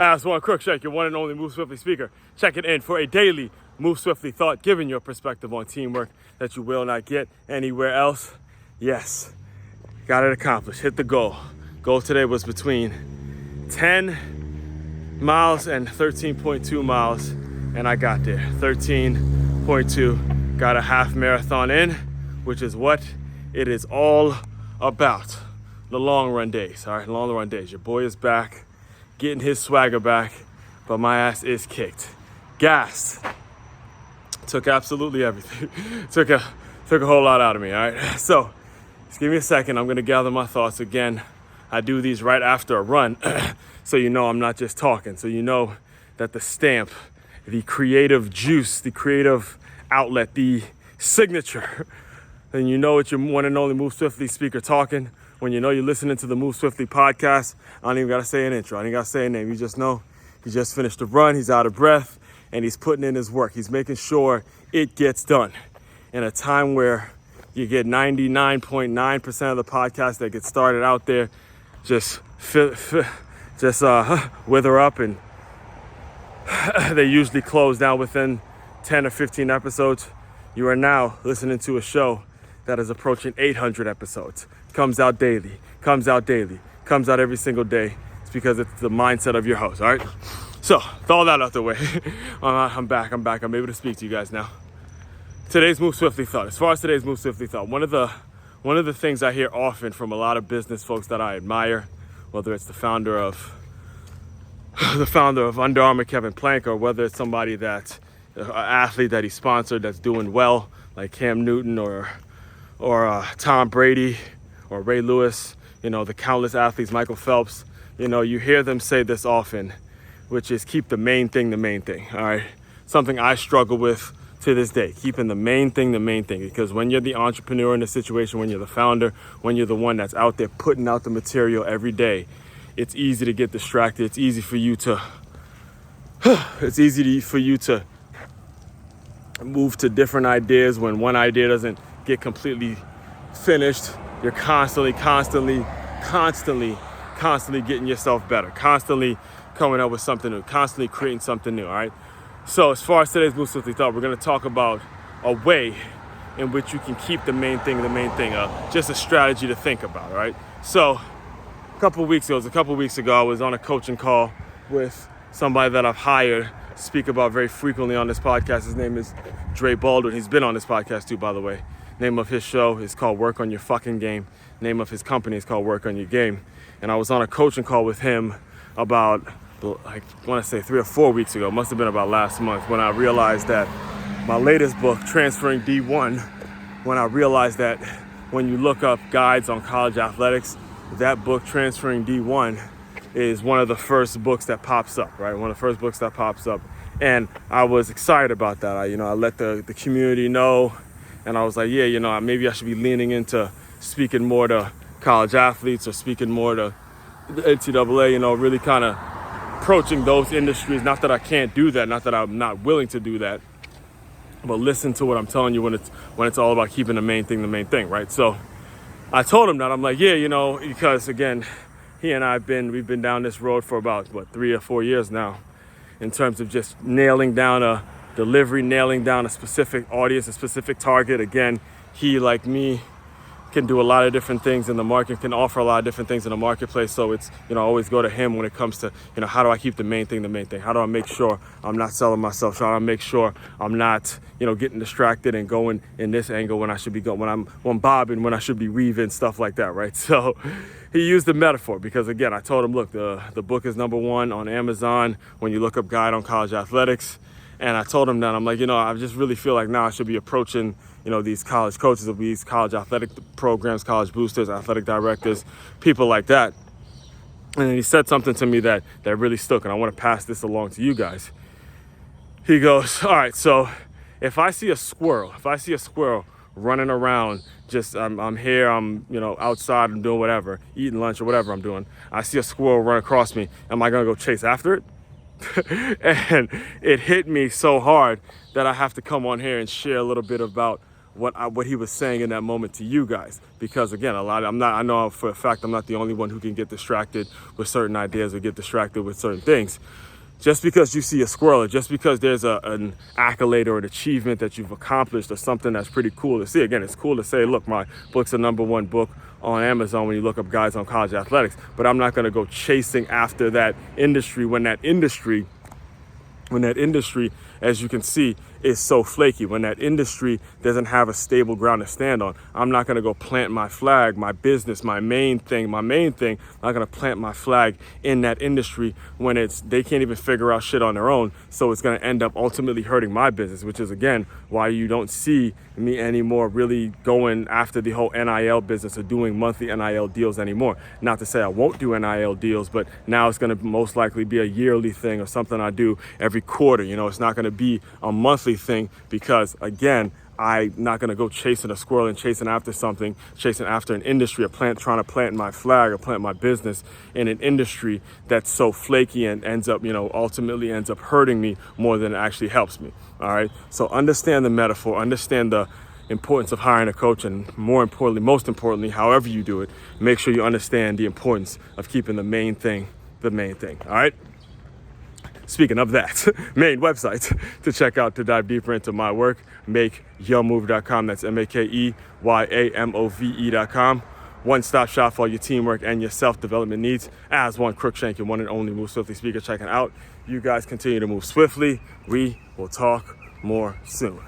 Aswand, Cruickshank, your one and only Move Swiftly speaker, checking in for a daily Move Swiftly thought, giving your perspective on teamwork that you will not get anywhere else. Yes, got it accomplished, hit the goal. Goal today was between 10 miles and 13.2 miles, and I got there, 13.2, got a half marathon in, which is what it is all about. The long run days, all right, long run days. Your boy is back, getting his swagger back, but my ass is kicked. Gassed. Took absolutely everything. took a whole lot out of me, all right? So, just give me a second. I'm gonna gather my thoughts again. I do these right after a run, so you know I'm not just talking. So you know that the stamp, the creative juice, the creative outlet, the signature, then you know it's your one and only Move Swiftly speaker talking. When you know you're listening to the Move Swiftly podcast, I don't even gotta say an intro. I don't even gotta say a name. You just know he just finished the run, he's out of breath, and he's putting in his work. He's making sure it gets done. In a time where you get 99.9% of the podcasts that get started out there just wither up, and they usually close down within 10 or 15 episodes. You are now listening to a show that is approaching 800 episodes. Comes out daily, comes out every single day. It's because it's the mindset of your host, all right? So, with all that out the way, I'm back. I'm able to speak to you guys now. Today's Move Swiftly thought. As far as today's Move Swiftly thought, one of the things I hear often from a lot of business folks that I admire, whether it's the founder of Under Armour, Kevin Plank, or whether it's somebody that's an athlete that he sponsored that's doing well, like Cam Newton or Tom Brady or Ray Lewis, you know, the countless athletes, Michael Phelps, you know, you hear them say this often, which is keep the main thing, all right? Something I struggle with to this day, keeping the main thing, because when you're the entrepreneur in the situation, when you're the founder, when you're the one that's out there putting out the material every day, it's easy to get distracted. It's easy for you to move to different ideas when one idea doesn't get completely finished. You're constantly getting yourself better, constantly coming up with something new, constantly creating something new, all right? So as far as today's Move Swiftly thought, we're gonna talk about a way in which you can keep the main thing, just a strategy to think about, all right? So a couple of weeks ago, I was on a coaching call with somebody that I've hired to speak about very frequently on this podcast. His name is Dre Baldwin. He's been on this podcast too, by the way. Name of his show is called Work on Your Fucking Game. Name of his company is called Work on Your Game. And I was on a coaching call with him about, I want to say 3 or 4 weeks ago, must have been about last month, when I realized that my latest book, Transferring D1, when I realized that when you look up guides on college athletics, that book, Transferring D1, is one of the first books that pops up, right? One of the first books that pops up. And I was excited about that. I let the community know, and I was like, yeah, maybe I should be leaning into speaking more to college athletes or speaking more to the NCAA, really kind of approaching those industries. Not that I can't do that, not that I'm not willing to do that, but listen to what I'm telling you when it's all about keeping the main thing, right? So I told him that. I'm like, yeah, because again, he and we've been down this road for about 3 or 4 years now, in terms of just nailing down a delivery, nailing down a specific audience, a specific target. Again, he, like me, can do a lot of different things in the market, can offer a lot of different things in the marketplace. So it's, I always go to him when it comes to, how do I keep the main thing? How do I make sure I'm not selling myself? How do I make sure I'm not, getting distracted and going in this angle when I should be going, when I'm bobbing, when I should be weaving, stuff like that, right? So he used the metaphor because, again, I told him, look, the book is #1 on Amazon when you look up Guide on College Athletics. And I told him that, I'm like, I just really feel like now I should be approaching, these college coaches of these college athletic programs, college boosters, athletic directors, people like that. And then he said something to me that really stuck, and I want to pass this along to you guys. He goes, all right, so if I see a squirrel running around, just I'm here, I'm outside, I'm doing whatever, eating lunch or whatever I'm doing, I see a squirrel run across me, am I gonna go chase after it? And it hit me so hard that I have to come on here and share a little bit about what he was saying in that moment to you guys, because again, I know for a fact I'm not the only one who can get distracted with certain ideas or get distracted with certain things. Just because you see a squirrel, or just because there's an accolade or an achievement that you've accomplished or something that's pretty cool to see. Again, it's cool to say, look, my book's the #1 book on Amazon when you look up guys on college athletics, but I'm not going to go chasing after that industry when that industry, as you can see, is so flaky. When that industry doesn't have a stable ground to stand on, I'm not going to go plant my flag, my business, my main thing, I'm not going to plant my flag in that industry when they can't even figure out shit on their own. So it's going to end up ultimately hurting my business, which is again why you don't see me anymore really going after the whole NIL business or doing monthly NIL deals anymore. Not to say I won't do NIL deals, but now it's going to most likely be a yearly thing or something I do every quarter. It's not going to be a monthly thing, because again, I'm not going to go chasing a squirrel and chasing after an industry, trying to plant my flag or plant my business in an industry that's so flaky and ultimately ends up hurting me more than it actually helps me. All right. So understand the metaphor, understand the importance of hiring a coach, and most importantly, however you do it, make sure you understand the importance of keeping the main thing. All right. Speaking of that, main website to check out to dive deeper into my work, makeyourmove.com. That's makeyourmove.com. One-stop shop for all your teamwork and your self-development needs. Aswand, Cruickshank, your one and only Move Swiftly speaker, checking out. You guys continue to move swiftly. We will talk more soon.